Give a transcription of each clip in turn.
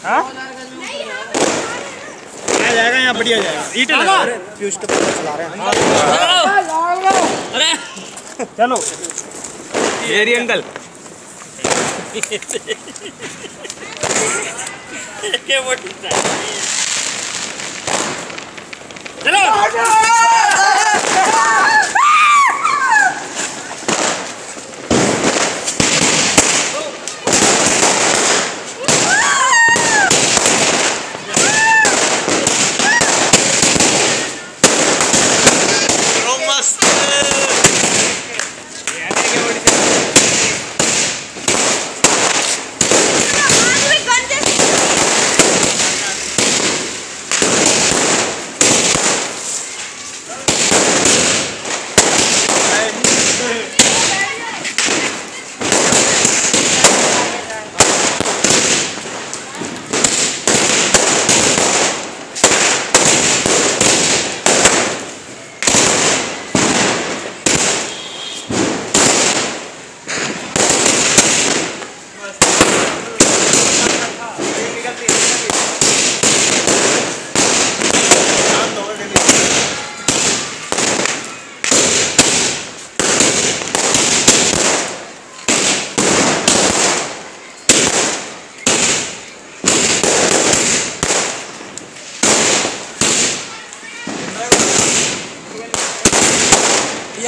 हाँ जाएगा यहाँ बढ़िया जाएगा। ईंटें लगा पीयूष के पत्ते चला रहे हैं। अरे चलो मेरी अंकल चलो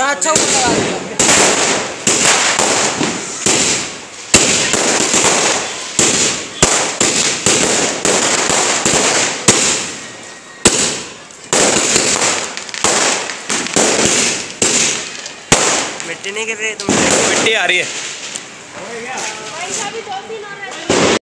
अच्छा मिट्टी नहीं गिर रही, तुम मिट्टी आ रही है।